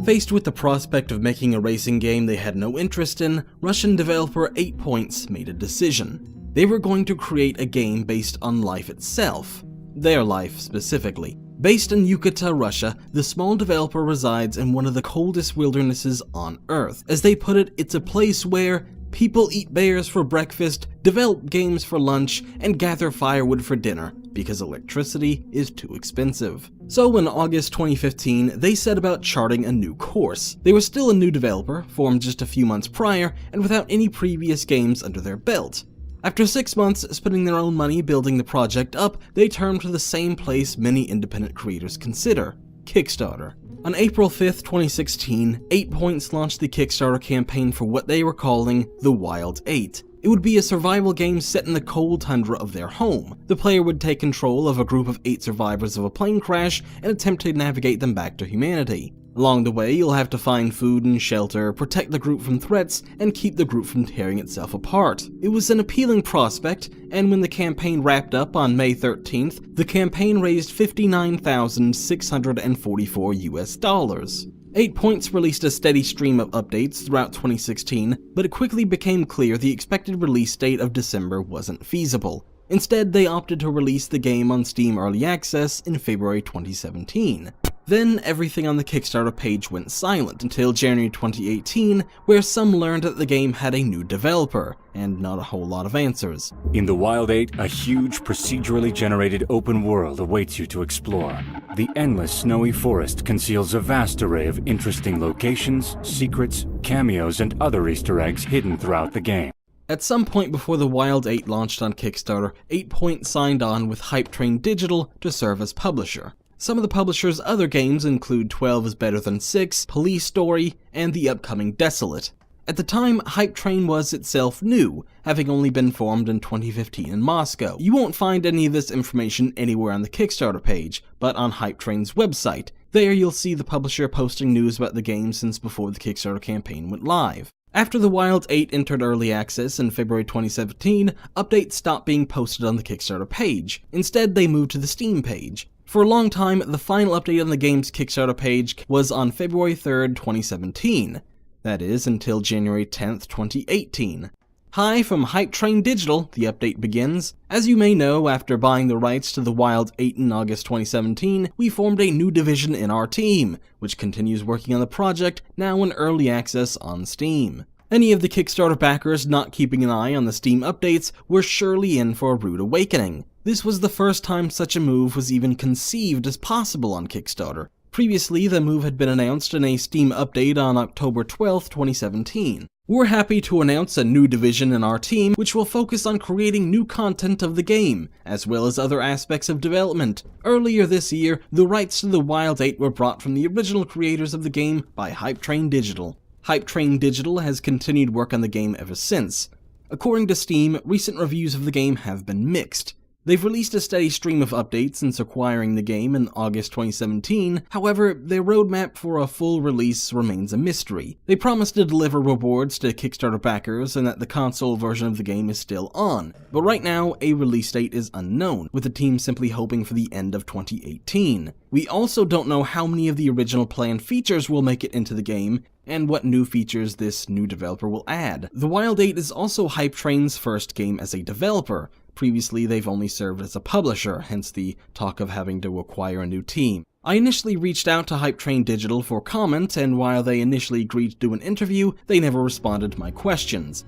Faced with the prospect of making a racing game they had no interest in, Russian developer 8 Points made a decision. They were going to create a game based on life itself. Their life, specifically. Based in Yucatan, Russia, the small developer resides in one of the coldest wildernesses on Earth. As they put it, it's a place where people eat bears for breakfast, develop games for lunch, and gather firewood for dinner, because electricity is too expensive. So in August 2015, they set about charting a new course. They were still a new developer, formed just a few months prior, and without any previous games under their belt. After 6 months spending their own money building the project up, they turned to the same place many independent creators consider: Kickstarter. On April 5th, 2016, 8 Points launched the Kickstarter campaign for what they were calling The Wild 8. It would be a survival game set in the cold tundra of their home. The player would take control of a group of 8 survivors of a plane crash and attempt to navigate them back to humanity. Along the way, you'll have to find food and shelter, protect the group from threats, and keep the group from tearing itself apart. It was an appealing prospect, and when the campaign wrapped up on May 13th, the campaign raised $59,644. 8 Points released a steady stream of updates throughout 2016, but it quickly became clear the expected release date of December wasn't feasible. Instead, they opted to release the game on Steam Early Access in February 2017. Then, everything on the Kickstarter page went silent until January 2018, where some learned that the game had a new developer, and not a whole lot of answers. In The Wild 8, a huge procedurally generated open world awaits you to explore. The endless snowy forest conceals a vast array of interesting locations, secrets, cameos, and other Easter eggs hidden throughout the game. At some point before The Wild 8 launched on Kickstarter, 8 Points signed on with Hype Train Digital to serve as publisher. Some of the publisher's other games include 12 is Better Than 6, Police Story, and the upcoming Desolate. At the time, Hype Train was itself new, having only been formed in 2015 in Moscow. You won't find any of this information anywhere on the Kickstarter page, but on Hype Train's website. There you'll see the publisher posting news about the game since before the Kickstarter campaign went live. After The Wild 8 entered early access in February 2017, updates stopped being posted on the Kickstarter page. Instead, they moved to the Steam page. For a long time, the final update on the game's Kickstarter page was on February 3rd, 2017. That is, until January 10th, 2018. Hi, from Hype Train Digital, the update begins. As you may know, after buying the rights to The Wild 8 in August 2017, we formed a new division in our team, which continues working on the project, now in early access on Steam. Any of the Kickstarter backers not keeping an eye on the Steam updates were surely in for a rude awakening. This was the first time such a move was even conceived as possible on Kickstarter. Previously, the move had been announced in a Steam update on October 12, 2017. We're happy to announce a new division in our team which will focus on creating new content of the game, as well as other aspects of development. Earlier this year, the rights to The Wild 8 were brought from the original creators of the game by Hype Train Digital. Hype Train Digital has continued work on the game ever since. According to Steam, recent reviews of the game have been mixed. They've released a steady stream of updates since acquiring the game in August 2017, however, their roadmap for a full release remains a mystery. They promise to deliver rewards to Kickstarter backers and that the console version of the game is still on, but right now, a release date is unknown, with the team simply hoping for the end of 2018. We also don't know how many of the original planned features will make it into the game, and what new features this new developer will add. The Wild 8 is also Hype Train's first game as a developer. Previously, they've only served as a publisher, hence the talk of having to acquire a new team. I initially reached out to Hype Train Digital for comment, and while they initially agreed to do an interview, they never responded to my questions.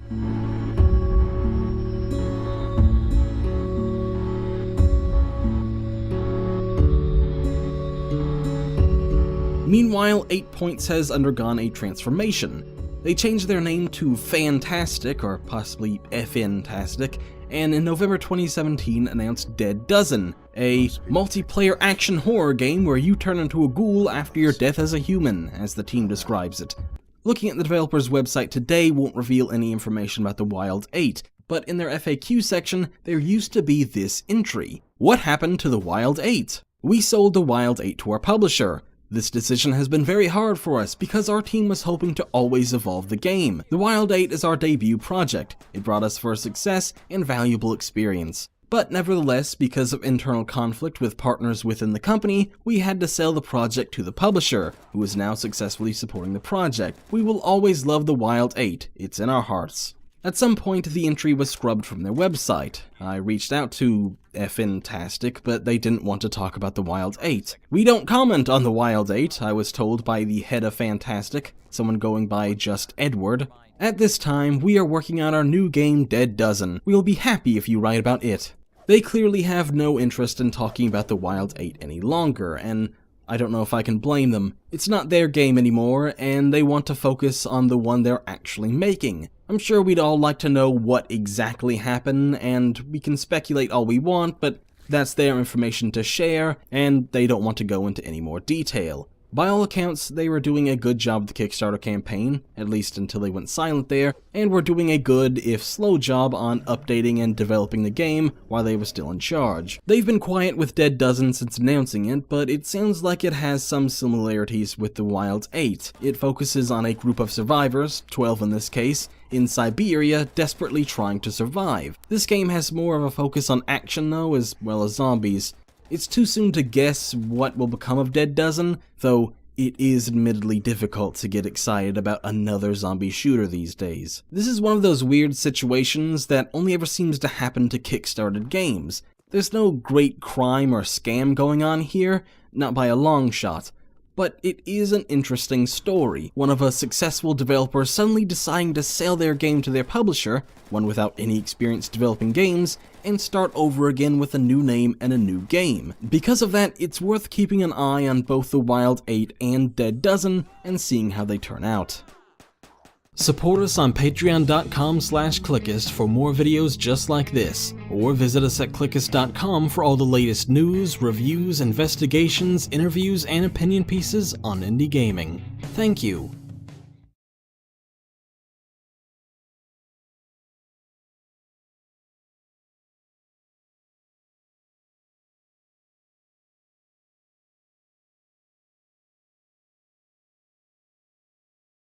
Meanwhile, 8 Points has undergone a transformation. They changed their name to Fantastic, or possibly FN-tastic, and in November 2017 announced Dead Dozen, a multiplayer action horror game where you turn into a ghoul after your death as a human, as the team describes it. Looking at the developer's website today won't reveal any information about The Wild 8, but in their FAQ section, there used to be this entry. What happened to The Wild 8? We sold The Wild 8 to our publisher. This decision has been very hard for us because our team was hoping to always evolve the game. The Wild 8 is our debut project. It brought us first success and valuable experience. But nevertheless, because of internal conflict with partners within the company, we had to sell the project to the publisher, who is now successfully supporting the project. We will always love the Wild 8, it's in our hearts. At some point, the entry was scrubbed from their website. I reached out to Fantastic, but they didn't want to talk about the Wild 8. We don't comment on the Wild 8, I was told by the head of Fantastic, someone going by just Edward. At this time, we are working on our new game, Dead Dozen. We'll be happy if you write about it. They clearly have no interest in talking about the Wild 8 any longer, and I don't know if I can blame them. It's not their game anymore, and they want to focus on the one they're actually making. I'm sure we'd all like to know what exactly happened, and we can speculate all we want, but that's their information to share, and they don't want to go into any more detail. By all accounts, they were doing a good job with the Kickstarter campaign, at least until they went silent there, and were doing a good, if slow, job on updating and developing the game while they were still in charge. They've been quiet with Dead Dozen since announcing it, but it sounds like it has some similarities with the Wild 8. It focuses on a group of survivors, 12 in this case, in Siberia, desperately trying to survive. This game has more of a focus on action though, as well as zombies. It's too soon to guess what will become of Dead Dozen, though it is admittedly difficult to get excited about another zombie shooter these days. This is one of those weird situations that only ever seems to happen to Kickstarted games. There's no great crime or scam going on here, not by a long shot. But it is an interesting story, one of a successful developer suddenly deciding to sell their game to their publisher, one without any experience developing games, and start over again with a new name and a new game. Because of that, it's worth keeping an eye on both the Wild 8 and Dead Dozen, and seeing how they turn out. Support us on patreon.com/Clickist for more videos just like this, or visit us at clickist.com for all the latest news, reviews, investigations, interviews, and opinion pieces on indie gaming. Thank you.